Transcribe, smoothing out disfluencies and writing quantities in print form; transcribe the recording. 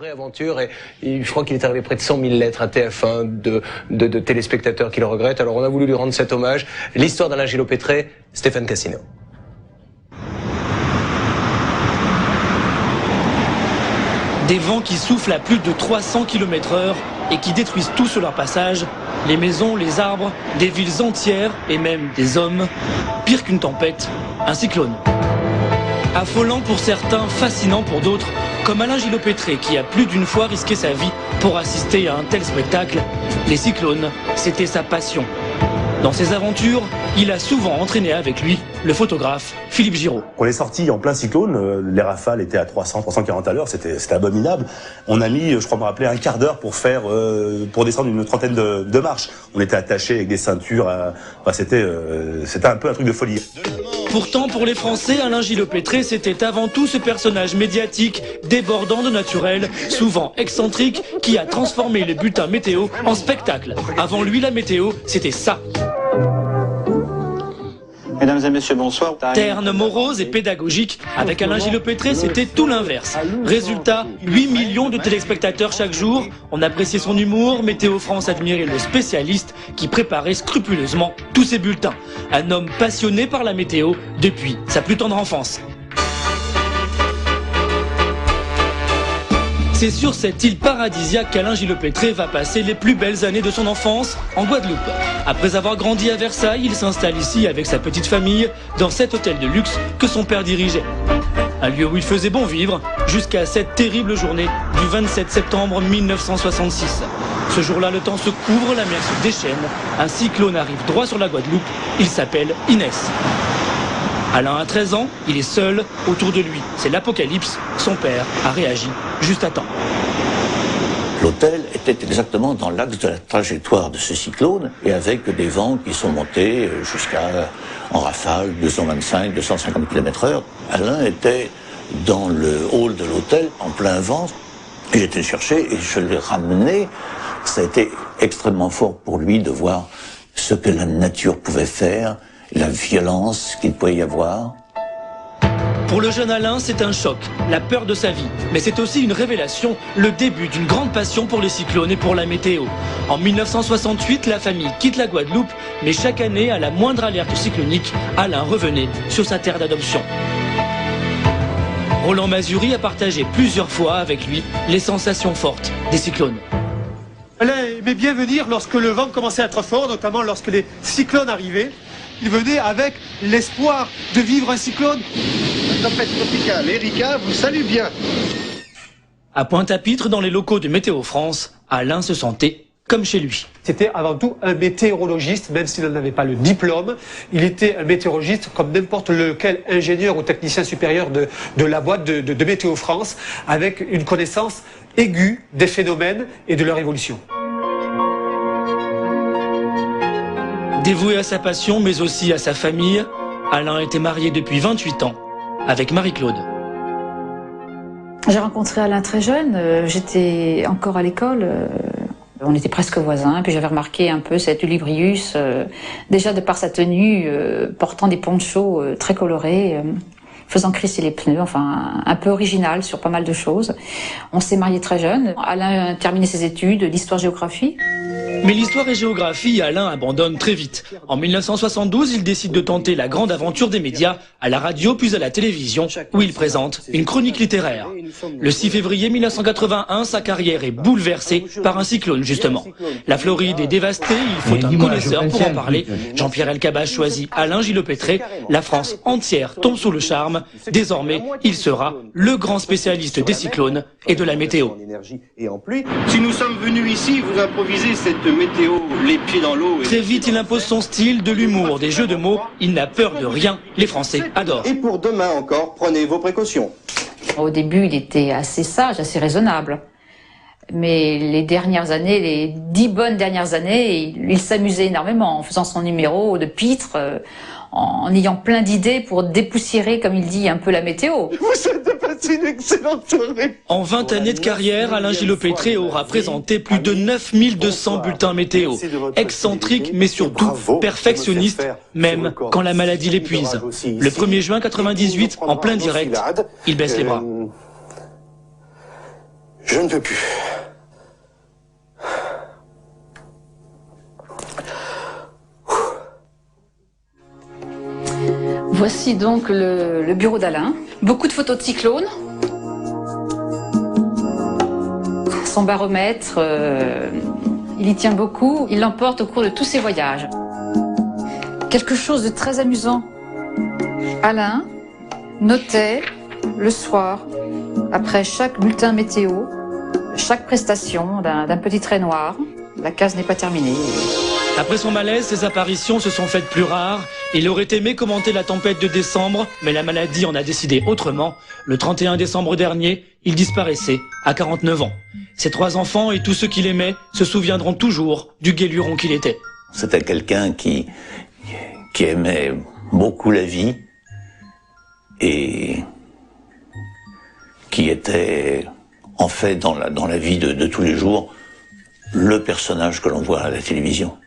vraie aventure et je crois qu'il est arrivé près de 100 000 lettres à TF1 de téléspectateurs qui le regrettent. Alors on a voulu lui rendre cet hommage. L'histoire d'Alain Gillot-Pétré, Stéphane Cassino. Des vents qui soufflent à plus de 300 km/h et qui détruisent tout sur leur passage, les maisons, les arbres, des villes entières et même des hommes. Pire qu'une tempête, un cyclone. Affolant pour certains, fascinant pour d'autres, comme Alain Gillot-Pétré qui a plus d'une fois risqué sa vie pour assister à un tel spectacle. Les cyclones, c'était sa passion. Dans ses aventures, il a souvent entraîné avec lui le photographe Philippe Giraud. On est sorti en plein cyclone, les rafales étaient à 300, 340 à l'heure, c'était abominable. On a mis, je crois me rappeler, un quart d'heure pour descendre une trentaine de marches. On était attachés avec des ceintures, c'était un peu un truc de folie. Pourtant, pour les Français, Alain Gillot-Pétré, c'était avant tout ce personnage médiatique, débordant de naturel, souvent excentrique, qui a transformé les bulletins météo en spectacle. Avant lui, la météo, c'était ça. Mesdames et messieurs, bonsoir. Terne, morose et pédagogique, avec Alain Gillot-Pétré, c'était tout l'inverse. Résultat, 8 millions de téléspectateurs chaque jour. On appréciait son humour, Météo France admirait le spécialiste qui préparait scrupuleusement tous ses bulletins. Un homme passionné par la météo depuis sa plus tendre enfance. C'est sur cette île paradisiaque qu'Alain Gillot-Pétré va passer les plus belles années de son enfance en Guadeloupe. Après avoir grandi à Versailles, il s'installe ici avec sa petite famille dans cet hôtel de luxe que son père dirigeait. Un lieu où il faisait bon vivre jusqu'à cette terrible journée du 27 septembre 1966. Ce jour-là, le temps se couvre, la mer se déchaîne. Un cyclone arrive droit sur la Guadeloupe. Il s'appelle Inès. Alain a 13 ans, il est seul, autour de lui, c'est l'apocalypse, son père a réagi juste à temps. L'hôtel était exactement dans l'axe de la trajectoire de ce cyclone et avec des vents qui sont montés jusqu'à, en rafale, 225, 250 km/h. Alain était dans le hall de l'hôtel en plein vent. J'ai été le chercher et je l'ai ramené. Ça a été extrêmement fort pour lui de voir ce que la nature pouvait faire, la violence qu'il pouvait y avoir. Pour le jeune Alain, c'est un choc, la peur de sa vie. Mais c'est aussi une révélation, le début d'une grande passion pour les cyclones et pour la météo. En 1968, la famille quitte la Guadeloupe, mais chaque année, à la moindre alerte cyclonique, Alain revenait sur sa terre d'adoption. Roland Mazuri a partagé plusieurs fois avec lui les sensations fortes des cyclones. Alain aimait bien venir lorsque le vent commençait à être fort, notamment lorsque les cyclones arrivaient. Il venait avec l'espoir de vivre un cyclone. La tempête tropicale Erika vous salue bien. À Pointe-à-Pitre, dans les locaux de Météo France, Alain se sentait comme chez lui. C'était avant tout un météorologiste, même s'il n'en avait pas le diplôme. Il était un météorologiste comme n'importe lequel ingénieur ou technicien supérieur de la boîte de Météo France, avec une connaissance aiguë des phénomènes et de leur évolution. Dévoué à sa passion, mais aussi à sa famille, Alain était marié depuis 28 ans avec Marie-Claude. J'ai rencontré Alain très jeune, j'étais encore à l'école, on était presque voisins, puis j'avais remarqué un peu cet Ulibrius, déjà de par sa tenue, portant des ponchos très colorés, faisant crisser les pneus, enfin un peu original sur pas mal de choses. On s'est mariés très jeunes, Alain a terminé ses études d'histoire-géographie. Mais l'histoire et géographie, Alain abandonne très vite. En 1972, il décide de tenter la grande aventure des médias, à la radio puis à la télévision, où il présente une chronique littéraire. Le 6 février 1981, sa carrière est bouleversée par un cyclone, justement. La Floride est dévastée, il faut un connaisseur pour en parler. Jean-Pierre Elkabbach choisit Alain Gillot-Pétré. La France entière tombe sous le charme. Désormais, il sera le grand spécialiste des cyclones et de la météo. Si nous sommes venus ici, vous improvisez cette météo, les pieds dans l'eau. Très vite, il impose son style, de l'humour, des jeux de mots. Il n'a peur de rien. Les Français adorent. Et pour demain encore, prenez vos précautions. Au début, il était assez sage, assez raisonnable. Mais les dernières années, les 10 bonnes dernières années, il s'amusait énormément en faisant son numéro de pitre, en ayant plein d'idées pour dépoussiérer, comme il dit, un peu la météo. Vous êtes passé une excellente journée. En 20 années de carrière, Alain Gillot-Pétré aura présenté plus de 9200 bulletins météo. Excentrique, mais surtout perfectionniste, même quand la maladie l'épuise. Le 1er juin 98, en plein direct, il baisse les bras. Je ne peux plus. Voici donc le bureau d'Alain. Beaucoup de photos de cyclones. Son baromètre, il y tient beaucoup. Il l'emporte au cours de tous ses voyages. Quelque chose de très amusant. Alain notait le soir, après chaque bulletin météo, chaque prestation d'un petit trait noir. La case n'est pas terminée. Après son malaise, ses apparitions se sont faites plus rares. Il aurait aimé commenter la tempête de décembre, mais la maladie en a décidé autrement. Le 31 décembre dernier, il disparaissait à 49 ans. Ses 3 enfants et tous ceux qui l'aimaient se souviendront toujours du gai luron qu'il était. C'était quelqu'un qui aimait beaucoup la vie et qui était en fait dans la vie de tous les jours le personnage que l'on voit à la télévision.